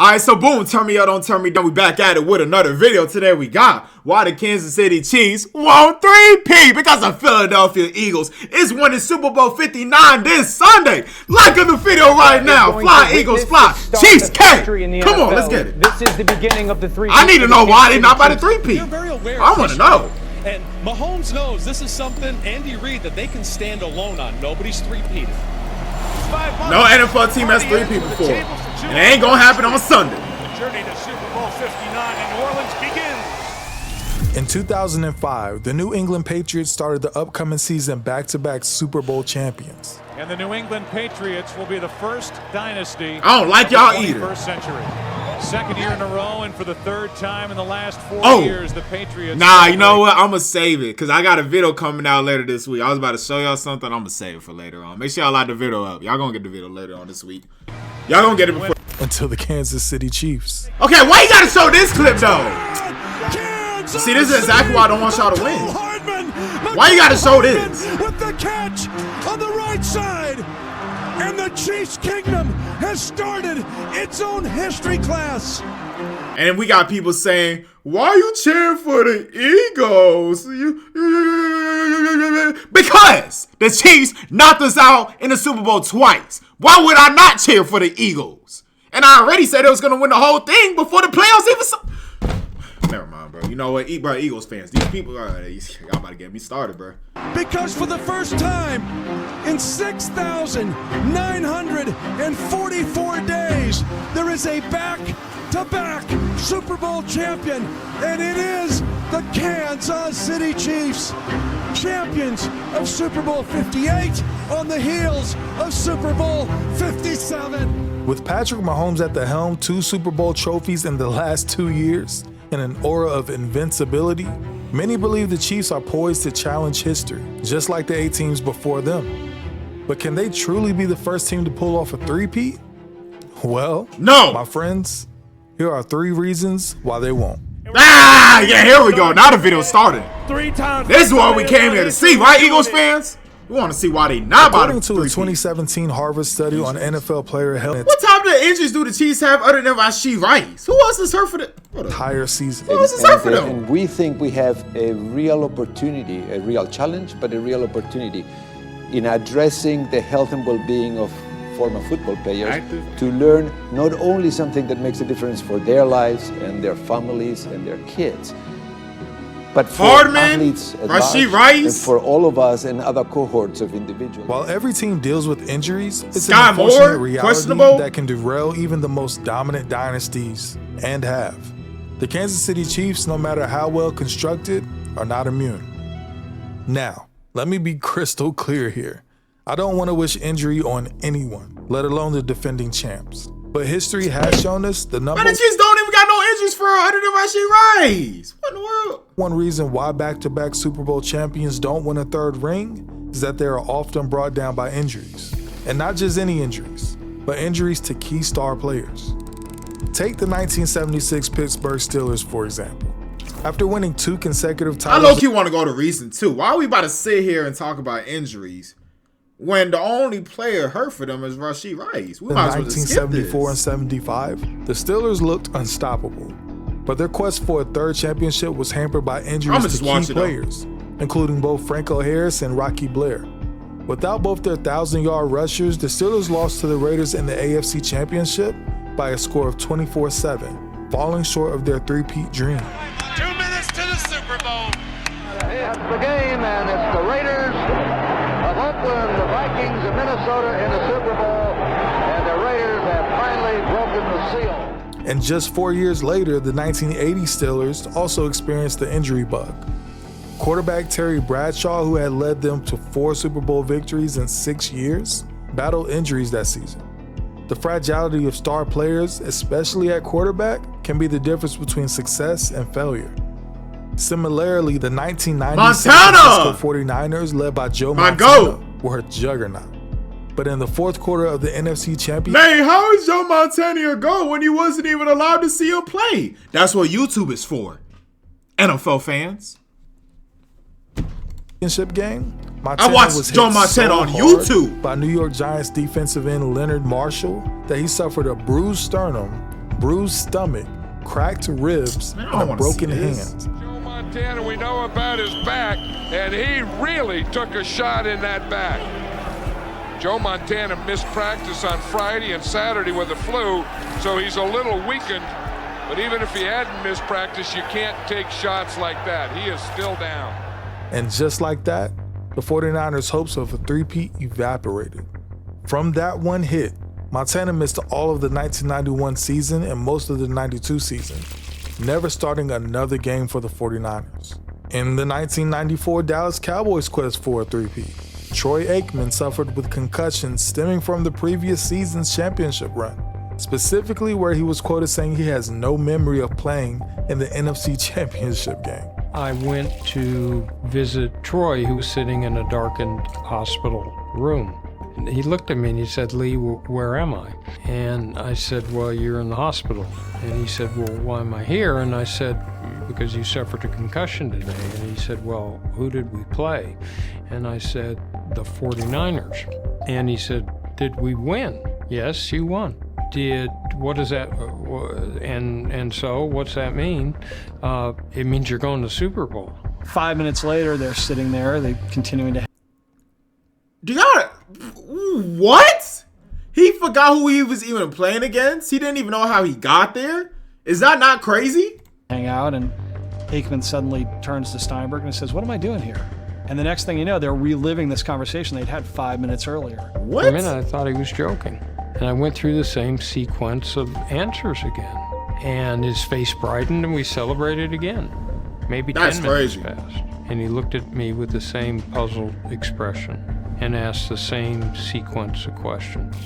Alright, so boom, turn me up, don't turn me down. We back at it with another video. Today we got why the Kansas City Chiefs won 3-peat because the Philadelphia Eagles is winning Super Bowl 59 this Sunday. Like in the video right now. Fly, Eagles, fly. Chiefs, K. Come on, let's get it. This is the beginning of the three-peat. I need to know why they're not by the 3-peat. I want to know. And Mahomes knows this is something, Andy Reid, that they can stand alone on. Nobody's three-peated. No NFL team has 3-peat before. And it ain't going to happen on Sunday. The journey to Super Bowl 59 in New Orleans begins. In 2005, the New England Patriots started the upcoming season back-to-back Super Bowl champions. And the New England Patriots will be the first dynasty I don't like y'all either. 21st century. Second year in a row, and for the third time in the last 4 years, the Patriots. Nah, you know what? I'm going to save it because I got a video coming out later this week. I was about to show y'all something. I'm going to save it for later on. Make sure y'all lock the video up. Y'all going to get the video later on this week. Y'all going to get it before. Until the Kansas City Chiefs. Okay, why you got to show this clip, though? See, this is exactly why I don't want y'all to win. Why you got to show this? With the catch on the right side. And the Chiefs Kingdom has started its own history class. And we got people saying, why you cheering for the Eagles? Because the Chiefs knocked us out in the Super Bowl twice. Why would I not cheer for the Eagles? And I already said it was going to win the whole thing before the playoffs even. Never mind, bro. You know what? Bro, Eagles fans, these people, y'all about to get me started, bro. Because for the first time in 6,944 days, there is a back-to-back Super Bowl champion, and it is the Kansas City Chiefs, champions of Super Bowl 58 on the heels of Super Bowl 57. With Patrick Mahomes at the helm, 2 Super Bowl trophies in the last 2 years, and an aura of invincibility, many believe the Chiefs are poised to challenge history, just like the 8 teams before them. But can they truly be the first team to pull off a 3-peat? Well, no, my friends, here are 3 reasons why they won't. Yeah, here we go. Now the video started. 3 times. This is what we came here to see, right, Eagles fans? We want to see why they not by the 3-peat. According to a 2017 Harvard study on NFL player health, what type of injuries do the Chiefs have other than Rashee Rice? Who else is hurt for the entire season? Who else is hurt for them? And we think we have a real opportunity, a real challenge, but a real opportunity in addressing the health and well-being of former football players to learn not only something that makes a difference for their lives and their families and their kids, but for athletes at large, and for all of us and other cohorts of individuals. While every team deals with injuries, it's an unfortunate reality that can derail even the most dominant dynasties, and have. The Kansas City Chiefs, no matter how well constructed, are not immune. Now, let me be crystal clear here. I don't want to wish injury on anyone, let alone the defending champs. But history has shown us the number. But the Chiefs don't even got no injuries for other than Rashee Rice. What in the world? One reason why back-to-back Super Bowl champions don't win a 3rd ring is that they are often brought down by injuries. And not just any injuries, but injuries to key star players. Take the 1976 Pittsburgh Steelers, for example. After winning 2 consecutive titles, I low-key want to go to reason 2. Why are we about to sit here and talk about injuries when the only player hurt for them is Rashee Rice? We might as well just skip this. 1974 and 75, the Steelers looked unstoppable, but their quest for a 3rd championship was hampered by injuries to key players, including both Franco Harris and Rocky Blair. Without both their 1,000-yard rushers, the Steelers lost to the Raiders in the AFC Championship by a score of 24-7, falling short of their 3-peat dream. 2 minutes to the Super Bowl. It's the game, and it's the Raiders of Oakland, the Vikings of Minnesota in the Super Bowl, and the Raiders have finally broken the seal. And just 4 years later, the 1980 Steelers also experienced the injury bug. Quarterback Terry Bradshaw, who had led them to 4 Super Bowl victories in 6 years, battled injuries that season. The fragility of star players, especially at quarterback, can be the difference between success and failure. Similarly, the 1990 San Francisco 49ers, led by Joe Montana, were a juggernaut. But in the 4th quarter of the NFC Championship, man, how is Joe Montana a goal when you wasn't even allowed to see him play? That's what YouTube is for, NFL fans. Game, I watched Joe Montana on YouTube by New York Giants defensive end Leonard Marshall that he suffered a bruised sternum, bruised stomach, cracked ribs, Man, I and don't a wanna broken see this. hand. Joe Montana, we know about his back, and he really took a shot in that back. Joe Montana missed practice on Friday and Saturday with the flu, so he's a little weakened. But even if he hadn't missed practice, you can't take shots like that. He is still down. And just like that, the 49ers' hopes of a three-peat evaporated. From that one hit, Montana missed all of the 1991 season and most of the 92 season, never starting another game for the 49ers. In the 1994 Dallas Cowboys quest for a three-peat, Troy Aikman suffered with concussions stemming from the previous season's championship run, specifically where he was quoted saying he has no memory of playing in the NFC Championship game. I went to visit Troy, who was sitting in a darkened hospital room. And he looked at me and he said, "Lee, where am I?" And I said, "Well, you're in the hospital." And he said, "Well, why am I here?" And I said, "Because you suffered a concussion today." And he said, "Well, who did we play?" And I said, "The 49ers." And he said, "Did we win?" "Yes, you won." What does that, and so what's that mean? It means you're going to Super Bowl. 5 minutes later, they're sitting there, they continuing to. What? He forgot who he was even playing against? He didn't even know how he got there? Is that not crazy? Hang out, and Aikman suddenly turns to Steinberg and says, "What am I doing here?" And the next thing you know, they're reliving this conversation they'd had 5 minutes earlier. What? For a minute, I thought he was joking. And I went through the same sequence of answers again. And his face brightened and we celebrated again. Maybe 10 minutes passed. And he looked at me with the same puzzled expression and asked the same sequence of questions.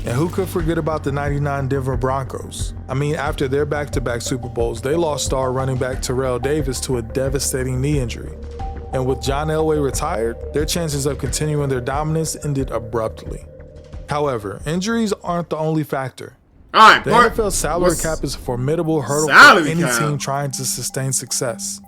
And who could forget about the 99 Denver Broncos? I mean, after their back-to-back Super Bowls, they lost star running back Terrell Davis to a devastating knee injury. And with John Elway retired, their chances of continuing their dominance ended abruptly. However, injuries aren't the only factor. All right, the NFL salary cap is a formidable hurdle for any team trying to sustain success.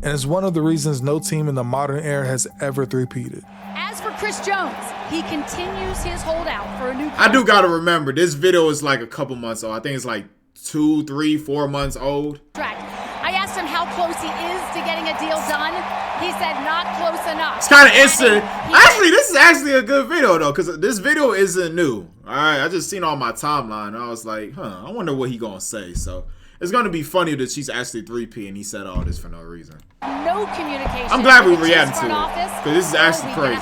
And it's one of the reasons no team in the modern era has ever three-peated. As for Chris Jones, he continues his holdout for a new contract. I do gotta remember, this video is like a couple months old. I think it's like 2, 3, 4 months old. I asked him how close he is to getting a deal done. He said not close enough. It's kind of instant. Actually, this is actually a good video though, because this video isn't new. All right, I just seen on my timeline. And I was like, I wonder what he gonna say. So it's gonna be funny that she's actually 3P and he said all this for no reason. No communication. I'm glad we reacted to it, because this is actually crazy.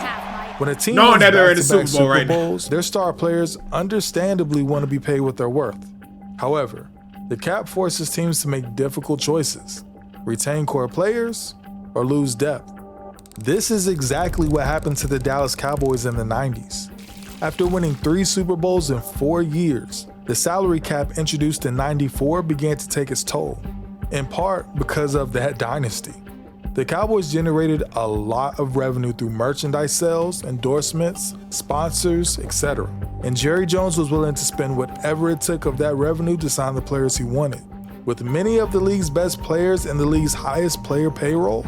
When a team knowing that they're in the Super Bowl right Bowls, their star players understandably want to be paid what they're worth. However, the cap forces teams to make difficult choices: retain core players or lose depth. This is exactly what happened to the Dallas Cowboys in the 90s. After winning 3 Super Bowls in 4 years, the salary cap introduced in '94 began to take its toll, in part because of that dynasty. The Cowboys generated a lot of revenue through merchandise sales, endorsements, sponsors, etc. And Jerry Jones was willing to spend whatever it took of that revenue to sign the players he wanted. With many of the league's best players and the league's highest player payroll,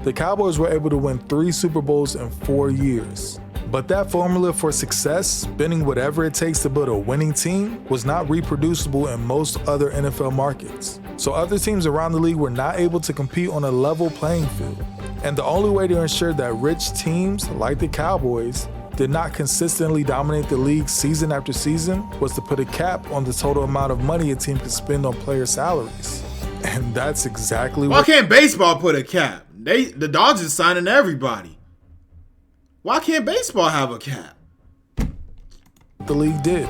the Cowboys were able to win 3 Super Bowls in 4 years. But that formula for success, spending whatever it takes to build a winning team, was not reproducible in most other NFL markets. So other teams around the league were not able to compete on a level playing field. And the only way to ensure that rich teams, like the Cowboys, did not consistently dominate the league season after season was to put a cap on the total amount of money a team could spend on player salaries. And that's exactly Why can't baseball put a cap? The Dodgers signing everybody. Why can't baseball have a cap? The league did.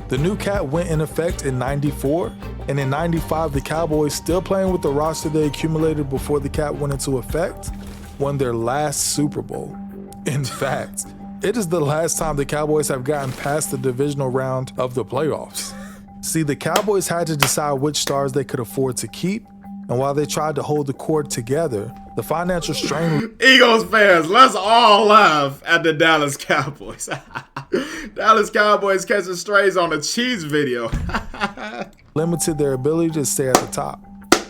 The new cap went in effect in '94, and in '95 the Cowboys, still playing with the roster they accumulated before the cap went into effect, won their last Super Bowl. In fact, it is the last time the Cowboys have gotten past the divisional round of the playoffs. See, the Cowboys had to decide which stars they could afford to keep, and while they tried to hold the core together, the financial strain... Eagles fans, let's all laugh at the Dallas Cowboys. Dallas Cowboys catching strays on the Chiefs video. limited their ability to stay at the top.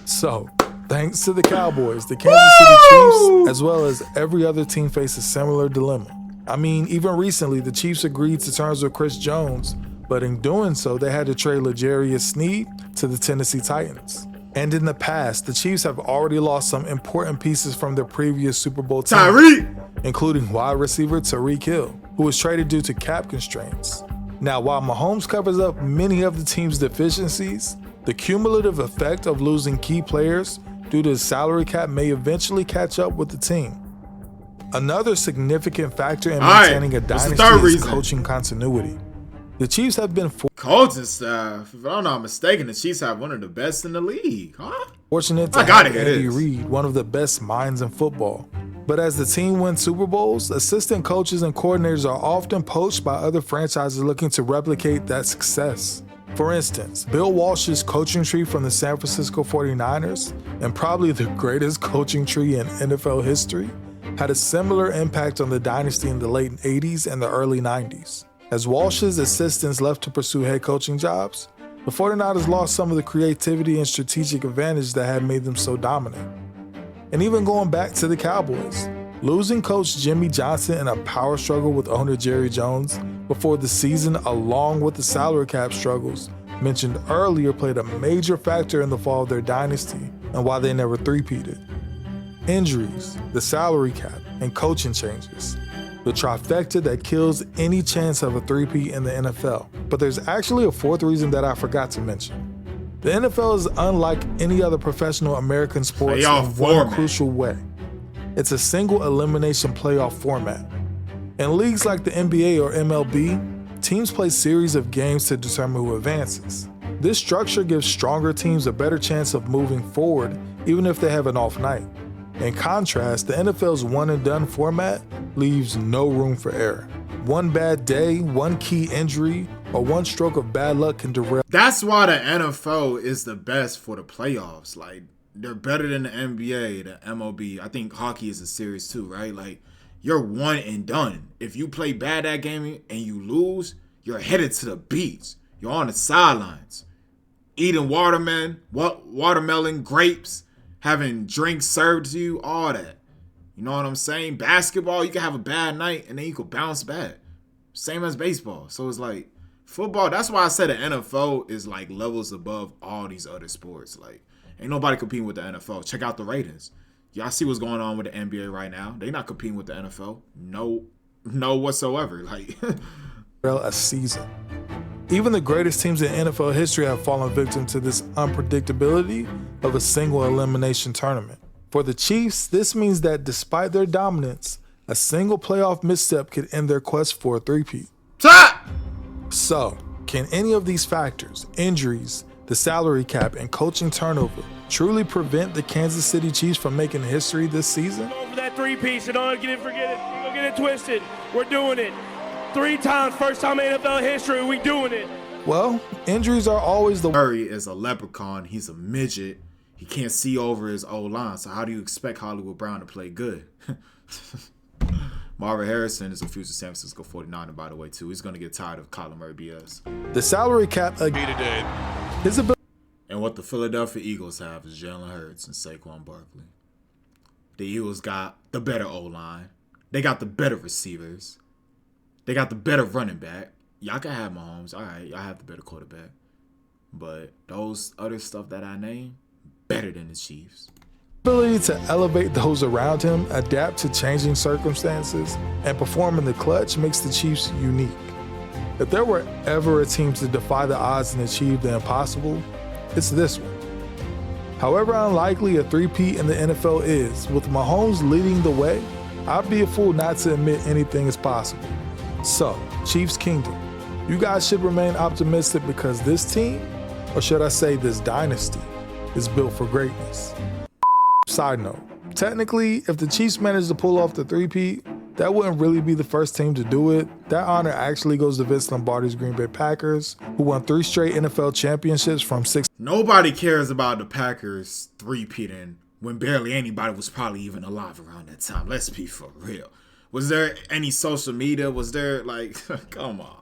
So, thanks to the Cowboys, the Kansas City Chiefs, as well as every other team, face a similar dilemma. I mean, even recently, the Chiefs agreed to terms with Chris Jones, But in doing so, they had to trade L'Jarius Sneed to the Tennessee Titans. And in the past, the Chiefs have already lost some important pieces from their previous Super Bowl team, including wide receiver Tyreek Hill, who was traded due to cap constraints. Now, while Mahomes covers up many of the team's deficiencies, the cumulative effect of losing key players due to the salary cap may eventually catch up with the team. Another significant factor in maintaining a dynasty is coaching continuity. The Chiefs have been coaching staff. If I'm not mistaken, the Chiefs have one of the best in the league, huh? Fortunate to have Andy Reid, one of the best minds in football. But as the team wins Super Bowls, assistant coaches and coordinators are often poached by other franchises looking to replicate that success. For instance, Bill Walsh's coaching tree from the San Francisco 49ers, and probably the greatest coaching tree in NFL history, had a similar impact on the dynasty in the late 80s and the early 90s. As Walsh's assistants left to pursue head coaching jobs, the 49ers lost some of the creativity and strategic advantage that had made them so dominant. And even going back to the Cowboys, losing coach Jimmy Johnson in a power struggle with owner Jerry Jones before the season, along with the salary cap struggles mentioned earlier, played a major factor in the fall of their dynasty and why they never three-peated. Injuries, the salary cap, and coaching changes. The trifecta that kills any chance of a three-peat in the NFL. But there's actually a fourth reason that I forgot to mention. The NFL is unlike any other professional American sports in one crucial way. It's a single-elimination playoff format. In leagues like the NBA or MLB, teams play series of games to determine who advances. This structure gives stronger teams a better chance of moving forward even if they have an off night. In contrast, the NFL's one-and-done format leaves no room for error. One bad day, one key injury, or one stroke of bad luck can derail. That's why the NFL is the best for the playoffs. Like, they're better than the NBA, the MLB. I think hockey is a series too, right? Like, you're one and done. If you play bad that game and you lose, you're headed to the beach. You're on the sidelines, eating watermelon, grapes, having drinks served to you, all that. You know what I'm saying? Basketball, you can have a bad night and then you can bounce back. Same as baseball. So it's like football. That's why I said the NFL is like levels above all these other sports. Like, ain't nobody competing with the NFL. Check out the ratings. Y'all see what's going on with the NBA right now. They not competing with the NFL. No whatsoever. Like a season. Even the greatest teams in NFL history have fallen victim to this unpredictability of a single-elimination tournament. For the Chiefs, this means that despite their dominance, a single playoff misstep could end their quest for a three-peat. So, can any of these factors, injuries, the salary cap, and coaching turnover, truly prevent the Kansas City Chiefs from making history this season? For that three-piece, don't forget it. Don't get it twisted. We're doing it. 3 times, first time in NFL history, we doing it. Well, injuries are always the... Murray is a leprechaun. He's a midget. He can't see over his O-line. So how do you expect Hollywood Brown to play good? Marvin Harrison is a future San Francisco 49er, by the way, too. He's going to get tired of Kyler Murray BS. The salary cap... His ability... And what the Philadelphia Eagles have is Jalen Hurts and Saquon Barkley. The Eagles got the better O-line. They got the better receivers. They got the better running back. Y'all can have Mahomes. All right, y'all have the better quarterback. But those other stuff that I named, better than the Chiefs. Ability to elevate those around him, adapt to changing circumstances, and perform in the clutch makes the Chiefs unique. If there were ever a team to defy the odds and achieve the impossible, it's this one. However unlikely a three-peat in the NFL is, with Mahomes leading the way, I'd be a fool not to admit anything is possible. So, Chiefs Kingdom, you guys should remain optimistic because this team, or should I say this dynasty, is built for greatness. Side note, technically, if the Chiefs managed to pull off the three-peat, that wouldn't really be the first team to do it. That honor actually goes to Vince Lombardi's Green Bay Packers, who won 3 straight NFL championships from 6. Nobody cares about the Packers three-peating when barely anybody was probably even alive around that time. Let's be for real. Was there any social media? Was there, like, come on.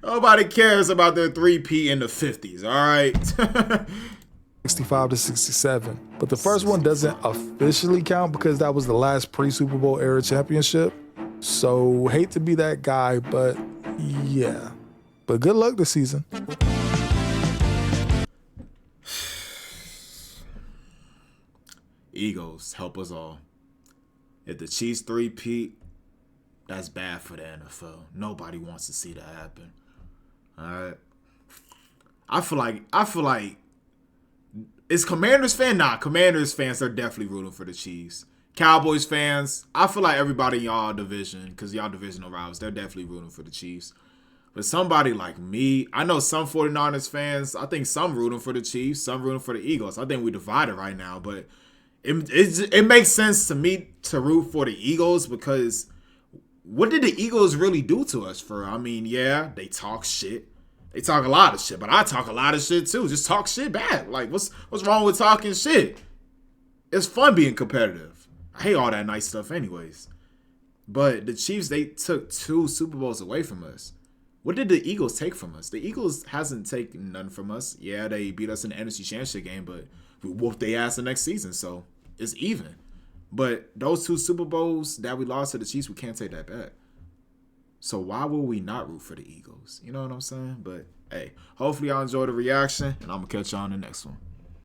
Nobody cares about their three-peat in the 50s, all right? 65 to 67. But the first one doesn't officially count because that was the last pre-Super Bowl era championship. So, hate to be that guy, but yeah. But good luck this season. Eagles, help us all. If the Chiefs three-peat, that's bad for the NFL. Nobody wants to see that happen. All right. I feel like is Commanders fan? Nah, Commanders fans, they're definitely rooting for the Chiefs. Cowboys fans, I feel like everybody in y'all division, because y'all divisional rivals, they're definitely rooting for the Chiefs. But somebody like me, I know some 49ers fans, I think some rooting for the Chiefs, some rooting for the Eagles. I think we divided right now, but it makes sense to me to root for the Eagles because what did the Eagles really do to us for? I mean, yeah, they talk shit. They talk a lot of shit, but I talk a lot of shit too. Just talk shit back. Like, what's wrong with talking shit? It's fun being competitive. I hate all that nice stuff anyways. But the Chiefs, they took 2 Super Bowls away from us. What did the Eagles take from us? The Eagles hasn't taken none from us. Yeah, they beat us in the NFC Championship game, but we whooped their ass the next season, so it's even. But those 2 Super Bowls that we lost to the Chiefs, we can't take that back. So why will we not root for the Eagles? You know what I'm saying? But, hey, hopefully y'all enjoy the reaction, and I'm going to catch y'all on the next one.